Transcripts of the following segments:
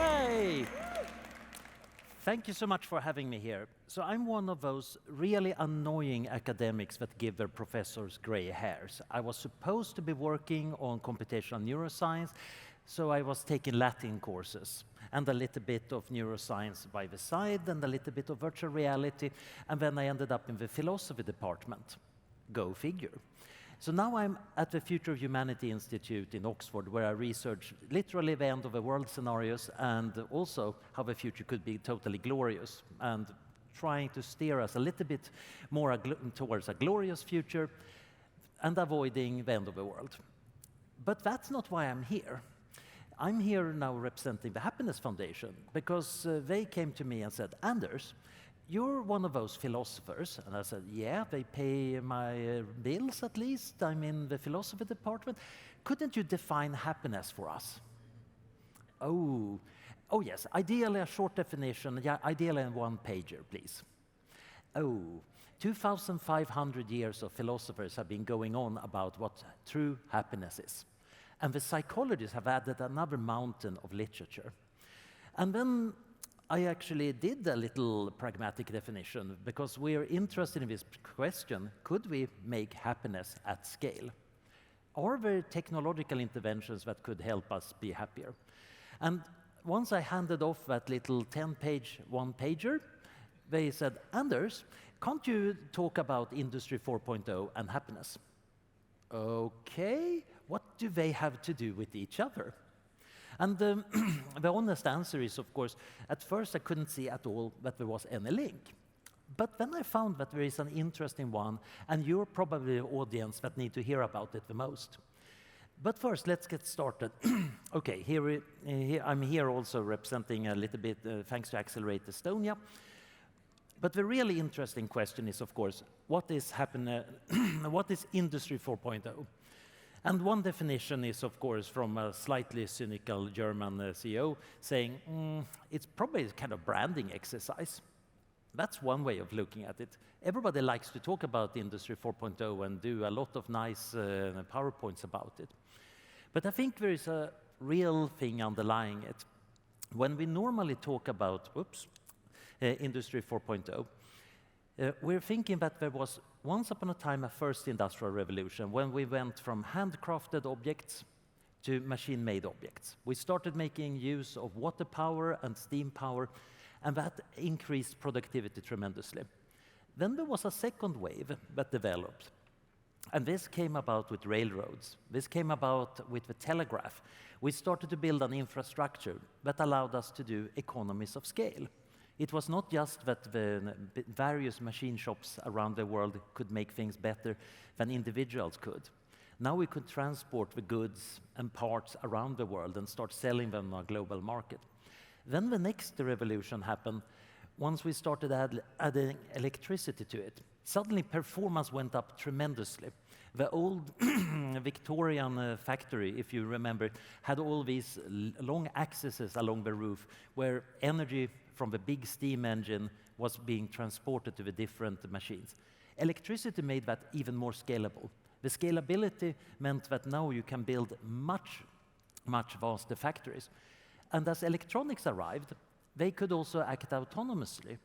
Yay! Thank you so much for having me here. So I'm one of those really annoying academics that give their professors gray hairs. I was supposed to be working on computational neuroscience, so I was taking Latin courses and a little bit of neuroscience by the side and a little bit of virtual reality, and then I ended up in the philosophy department. Go figure. So now I'm at the Future of Humanity Institute in Oxford, where I research literally the end of the world scenarios and also how the future could be totally glorious, and trying to steer us a little bit more towards a glorious future and avoiding the end of the world. But that's not why I'm here. I'm here now representing the Happiness Foundation because they came to me and said, Anders, you're one of those philosophers. And I said, yeah, they pay my bills at least. I'm in the philosophy department. Couldn't you define happiness for us? Oh yes, ideally a short definition, yeah, ideally in one pager, please. 2,500 years of philosophers have been going on about what true happiness is. And the psychologists have added another mountain of literature. And then I actually did a little pragmatic definition because we're interested in this question, could we make happiness at scale? Are there technological interventions that could help us be happier? And once I handed off that little 10-page one-pager, they said, Anders, can't you talk about Industry 4.0 and happiness? Okay, what do they have to do with each other? And the honest answer is, of course, at first I couldn't see at all that there was any link. But then I found that there is an interesting one, and you're probably the audience that need to hear about it the most. But first, let's get started. Okay, I'm here also representing a little bit, thanks to Accelerate Estonia. But the really interesting question is, of course, what is Industry 4.0? And one definition is, of course, from a slightly cynical German CEO saying, it's probably a kind of branding exercise. That's one way of looking at it. Everybody likes to talk about Industry 4.0 and do a lot of nice PowerPoints about it. But I think there is a real thing underlying it. When we normally talk about, Industry 4.0, we're thinking that there was once upon a time a first industrial revolution when we went from handcrafted objects to machine-made objects. We started making use of water power and steam power, and that increased productivity tremendously. Then there was a second wave that developed, and this came about with railroads. This came about with the telegraph. We started to build an infrastructure that allowed us to do economies of scale. It was not just that the various machine shops around the world could make things better than individuals could. Now we could transport the goods and parts around the world and start selling them on a global market. Then the next revolution happened once we started adding electricity to it. Suddenly performance went up tremendously. The old Victorian factory, if you remember, had all these long axes along the roof where energy from the big steam engine was being transported to the different machines. Electricity made that even more scalable. The scalability meant that now you can build much vaster factories. And as electronics arrived, they could also act autonomously.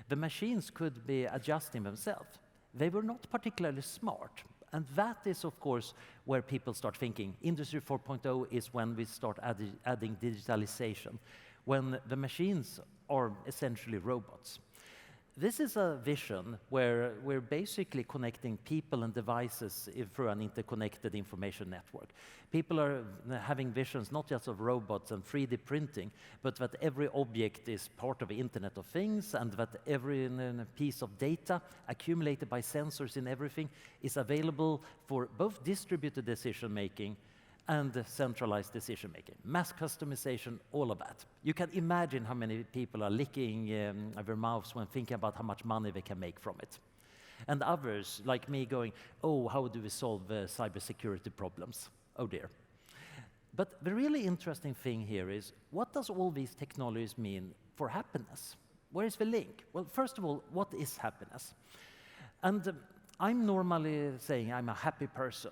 The machines could be adjusting themselves. They were not particularly smart. And that is, of course, where people start thinking. Industry 4.0 is when we start adding digitalization, when the machines are essentially robots. This is a vision where we're basically connecting people and devices through an interconnected information network. People are having visions not just of robots and 3D printing, but that every object is part of the Internet of Things, and that every piece of data accumulated by sensors in everything is available for both distributed decision-making and centralized decision-making. Mass customization, all of that. You can imagine how many people are licking their mouths when thinking about how much money they can make from it. And others, like me, going, oh, how do we solve cybersecurity problems? Oh dear. But the really interesting thing here is, what does all these technologies mean for happiness? Where is the link? Well, first of all, what is happiness? And I'm normally saying I'm a happy person.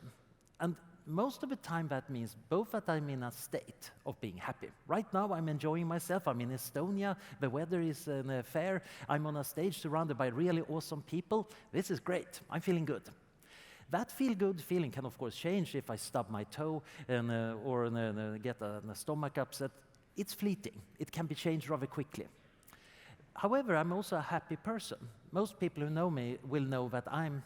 And most of the time that means both that I'm in a state of being happy. Right now I'm enjoying myself. I'm in Estonia. The weather is fair. I'm on a stage surrounded by really awesome people. This is great. I'm feeling good. That feel-good feeling can, of course, change if I stub my toe or get a stomach upset. It's fleeting. It can be changed rather quickly. However, I'm also a happy person. Most people who know me will know that I'm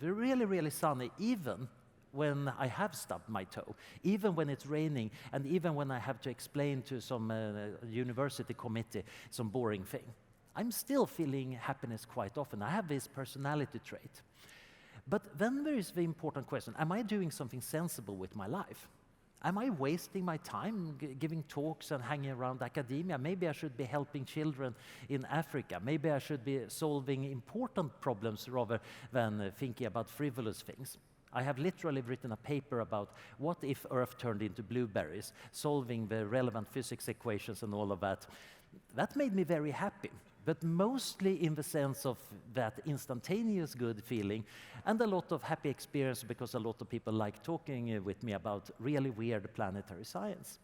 really, really sunny, even when I have stubbed my toe, even when it's raining, and even when I have to explain to some university committee some boring thing. I'm still feeling happiness quite often. I have this personality trait. But then there is the important question, am I doing something sensible with my life? Am I wasting my time giving talks and hanging around academia? Maybe I should be helping children in Africa. Maybe I should be solving important problems rather than thinking about frivolous things. I have literally written a paper about what if Earth turned into blueberries, solving the relevant physics equations and all of that. That made me very happy, but mostly in the sense of that instantaneous good feeling and a lot of happy experience because a lot of people like talking with me about really weird planetary science.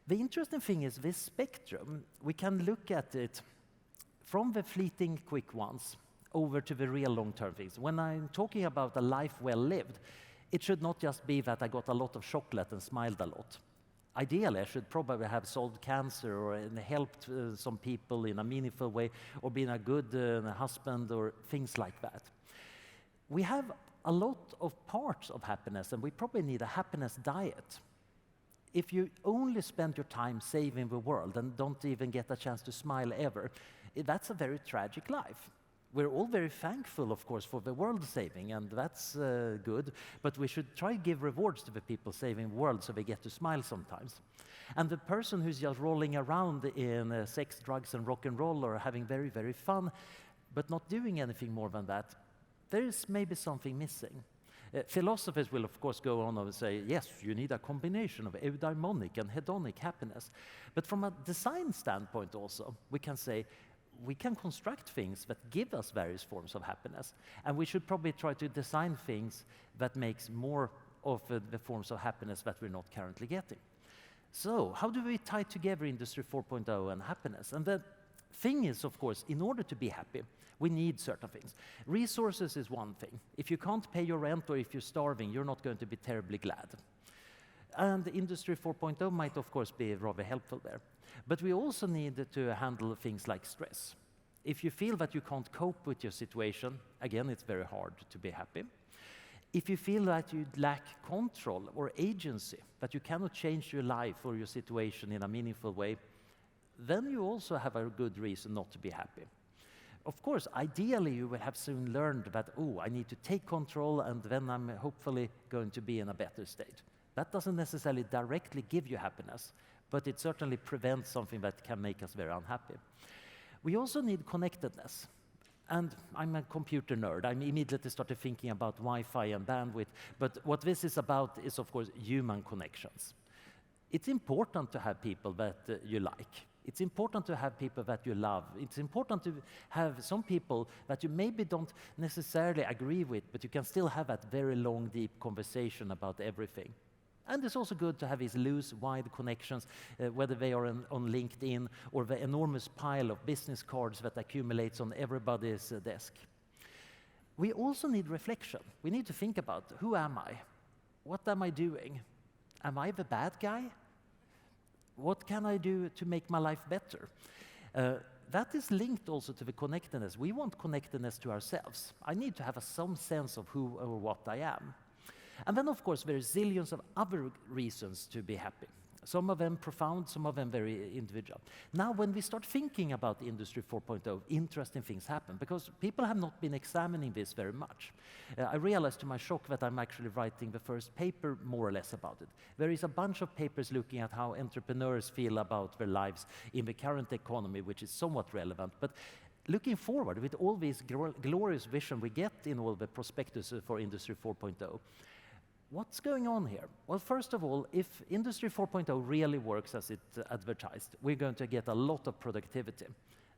The interesting thing is this spectrum, we can look at it from the fleeting quick ones over to the real long-term things. When I'm talking about a life well lived, it should not just be that I got a lot of chocolate and smiled a lot. Ideally, I should probably have solved cancer or helped some people in a meaningful way or been a good husband or things like that. We have a lot of parts of happiness, and we probably need a happiness diet. If you only spend your time saving the world and don't even get a chance to smile ever, that's a very tragic life. We're all very thankful, of course, for the world saving, and that's good, but we should try to give rewards to the people saving the world so they get to smile sometimes. And the person who's just rolling around in sex, drugs, and rock and roll or having very, very fun, but not doing anything more than that, there is maybe something missing. Philosophers will, of course, go on and say, yes, you need a combination of eudaimonic and hedonic happiness. But from a design standpoint also, we can say, we can construct things that give us various forms of happiness, and we should probably try to design things that makes more of the forms of happiness that we're not currently getting. So, how do we tie together Industry 4.0 and happiness? And the thing is, of course, in order to be happy, we need certain things. Resources is one thing. If you can't pay your rent or if you're starving, you're not going to be terribly glad. And Industry 4.0 might, of course, be rather helpful there. But we also need to handle things like stress. If you feel that you can't cope with your situation, again, it's very hard to be happy. If you feel that you lack control or agency, that you cannot change your life or your situation in a meaningful way, then you also have a good reason not to be happy. Of course, ideally, you will have soon learned that, oh, I need to take control and then I'm hopefully going to be in a better state. That doesn't necessarily directly give you happiness, but it certainly prevents something that can make us very unhappy. We also need connectedness. And I'm a computer nerd. I immediately started thinking about Wi-Fi and bandwidth, but what this is about is, of course, human connections. It's important to have people that you like. It's important to have people that you love. It's important to have some people that you maybe don't necessarily agree with, but you can still have that very long, deep conversation about everything. And it's also good to have these loose, wide connections, whether they are on LinkedIn or the enormous pile of business cards that accumulates on everybody's desk. We also need reflection. We need to think about, who am I? What am I doing? Am I the bad guy? What can I do to make my life better? That is linked also to the connectedness. We want connectedness to ourselves. I need to have some sense of who or what I am. And then, of course, there are zillions of other reasons to be happy. Some of them profound, some of them very individual. Now, when we start thinking about Industry 4.0, interesting things happen, because people have not been examining this very much. I realized to my shock that I'm actually writing the first paper more or less about it. There is a bunch of papers looking at how entrepreneurs feel about their lives in the current economy, which is somewhat relevant. But looking forward, with all this glorious vision we get in all the prospectus for Industry 4.0, what's going on here? Well, first of all, if Industry 4.0 really works as it advertised, we're going to get a lot of productivity.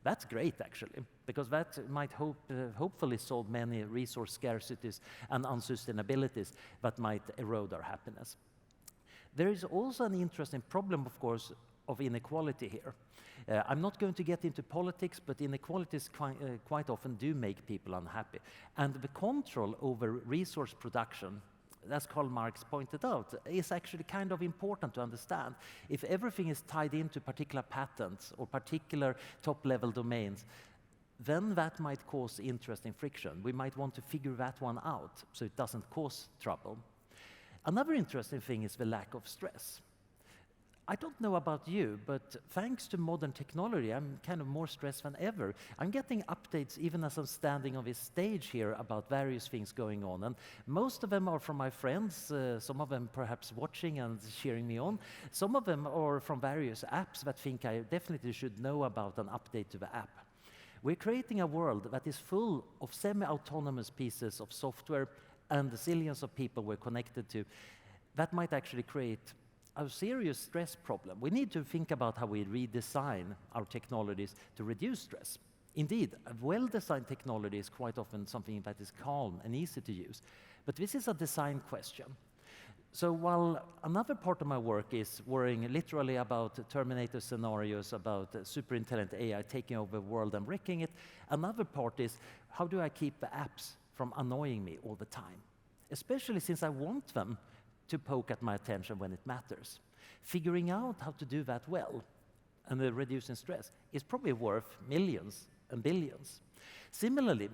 That's great, actually, because that might hopefully solve many resource scarcities and unsustainabilities that might erode our happiness. There is also an interesting problem, of course, of inequality here. I'm not going to get into politics, but inequalities quite often do make people unhappy. And the control over resource production, as Karl Marx pointed out, is actually kind of important to understand. If everything is tied into particular patents or particular top-level domains, then that might cause interesting friction. We might want to figure that one out so it doesn't cause trouble. Another interesting thing is the lack of stress. I don't know about you, but thanks to modern technology, I'm kind of more stressed than ever. I'm getting updates even as I'm standing on this stage here about various things going on. And most of them are from my friends, some of them perhaps watching and cheering me on. Some of them are from various apps that think I definitely should know about an update to the app. We're creating a world that is full of semi-autonomous pieces of software and the zillions of people we're connected to that might actually create a serious stress problem. We need to think about how we redesign our technologies to reduce stress. Indeed, a well-designed technology is quite often something that is calm and easy to use. But this is a design question. So while another part of my work is worrying literally about Terminator scenarios, about super intelligent AI taking over the world and wrecking it, another part is how do I keep the apps from annoying me all the time? Especially since I want them to poke at my attention when it matters. Figuring out how to do that well and reducing stress is probably worth millions and billions. Similarly,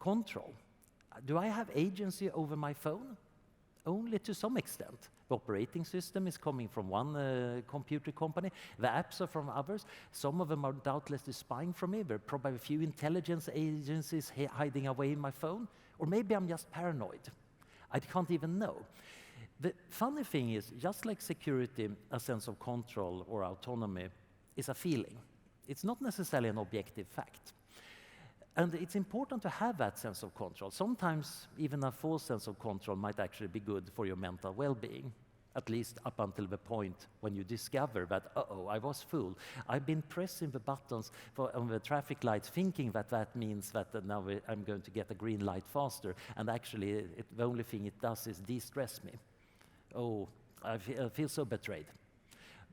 control. Do I have agency over my phone? Only to some extent. The operating system is coming from one computer company. The apps are from others. Some of them are doubtlessly spying from me. There are probably a few intelligence agencies hiding away in my phone. Or maybe I'm just paranoid. I can't even know. The funny thing is, just like security, a sense of control or autonomy is a feeling. It's not necessarily an objective fact. And it's important to have that sense of control. Sometimes even a false sense of control might actually be good for your mental well-being, at least up until the point when you discover that, uh-oh, I was fooled. I've been pressing the buttons on the traffic lights thinking that that means that now I'm going to get a green light faster, and actually the only thing it does is de-stress me. Oh, I feel so betrayed.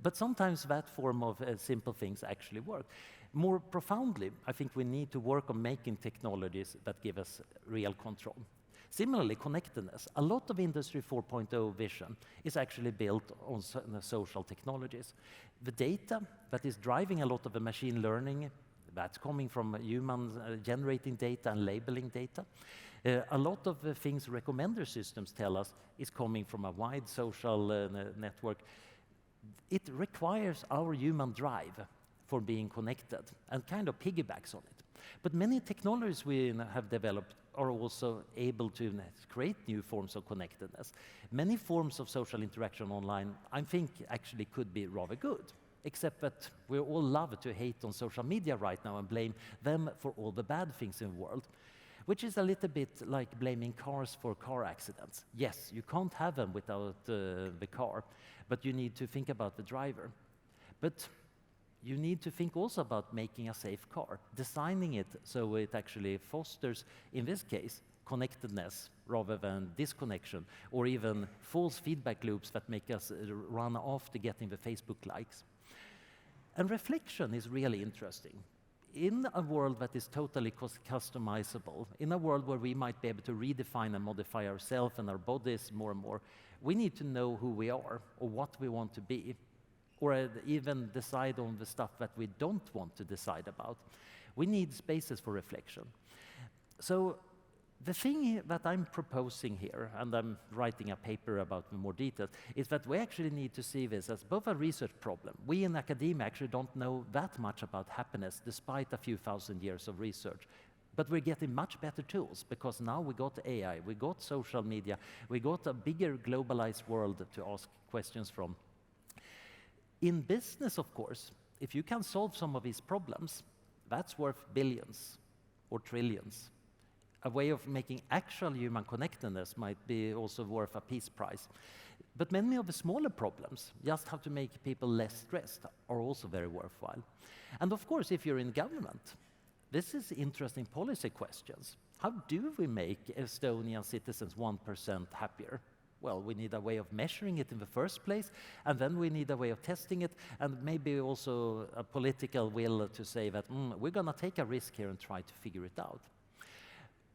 But sometimes that form of simple things actually work. More profoundly, I think we need to work on making technologies that give us real control. Similarly, connectedness. A lot of Industry 4.0 vision is actually built on social technologies. The data that is driving a lot of the machine learning, that's coming from humans generating data and labeling data. A lot of the things recommender systems tell us is coming from a wide social network. It requires our human drive for being connected and kind of piggybacks on it. But many technologies we have developed are also able to create new forms of connectedness. Many forms of social interaction online, I think, actually could be rather good, except that we all love to hate on social media right now and blame them for all the bad things in the world, which is a little bit like blaming cars for car accidents. Yes, you can't have them without the car, but you need to think about the driver. But you need to think also about making a safe car, designing it so it actually fosters, in this case, connectedness rather than disconnection, or even false feedback loops that make us run after getting the Facebook likes. And reflection is really interesting. In a world that is totally customizable, in a world where we might be able to redefine and modify ourselves and our bodies more and more, we need to know who we are or what we want to be, or even decide on the stuff that we don't want to decide about. We need spaces for reflection. So the thing that I'm proposing here, and I'm writing a paper about more details, is that we actually need to see this as both a research problem. We in academia actually don't know that much about happiness, despite a few thousand years of research. But we're getting much better tools, because now we got AI, we got social media, we got a bigger globalized world to ask questions from. In business, of course, if you can solve some of these problems, that's worth billions or trillions. A way of making actual human connectedness might be also worth a Peace Prize. But many of the smaller problems, just how to make people less stressed, are also very worthwhile. And of course, if you're in government, this is interesting policy questions. How do we make Estonian citizens 1% happier? Well, we need a way of measuring it in the first place, and then we need a way of testing it, and maybe also a political will to say that we're going to take a risk here and try to figure it out.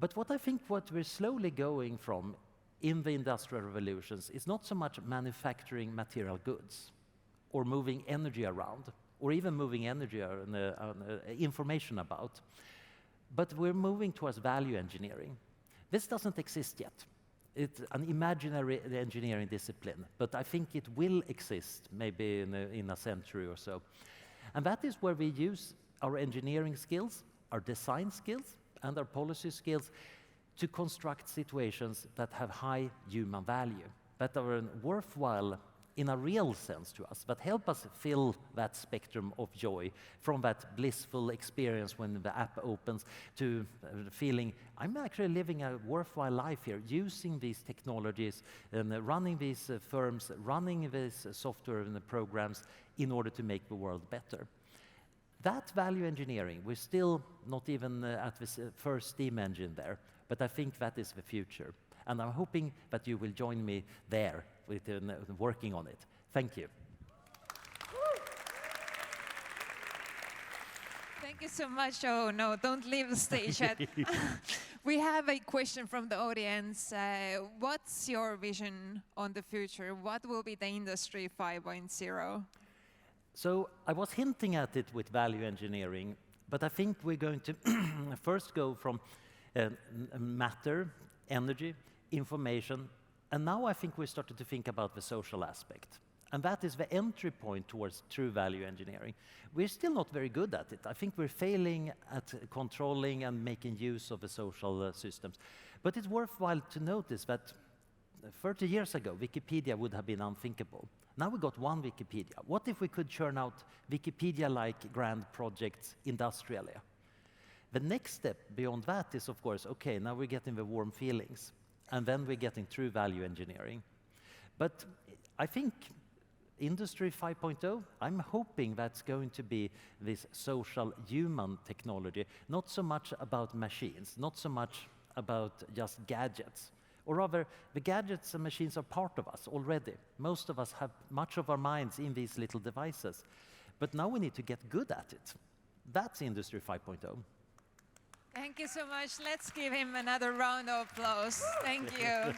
But what I think what we're slowly going from in the industrial revolutions is not so much manufacturing material goods or moving energy around, or even moving energy information about, but we're moving towards value engineering. This doesn't exist yet. It's an imaginary engineering discipline, but I think it will exist maybe in a century or so. And that is where we use our engineering skills, our design skills, and our policy skills to construct situations that have high human value, that are worthwhile in a real sense to us, that help us fill that spectrum of joy, from that blissful experience when the app opens to feeling, I'm actually living a worthwhile life here, using these technologies and running these firms, running these software and the programs in order to make the world better. That value engineering, we're still not even at the first steam engine there, but I think that is the future. And I'm hoping that you will join me there with working on it. Thank you. Thank you so much. Oh, no, don't leave the stage yet. We have a question from the audience. What's your vision on the future? What will be the industry 5.0? So I was hinting at it with value engineering, but I think we're going to first go from matter, energy, information, and now I think we started to think about the social aspect. And that is the entry point towards true value engineering. We're still not very good at it. I think we're failing at controlling and making use of the social systems. But it's worthwhile to notice that 30 years ago, Wikipedia would have been unthinkable. Now we got one Wikipedia. What if we could churn out Wikipedia-like grand projects industrially? The next step beyond that is, of course, okay, now we're getting the warm feelings, and then we're getting true value engineering. But I think Industry 5.0, I'm hoping that's going to be this social human technology, not so much about machines, not so much about just gadgets. Or rather, the gadgets and machines are part of us already. Most of us have much of our minds in these little devices. But now we need to get good at it. That's Industry 5.0. Thank you so much. Let's give him another round of applause. Thank you.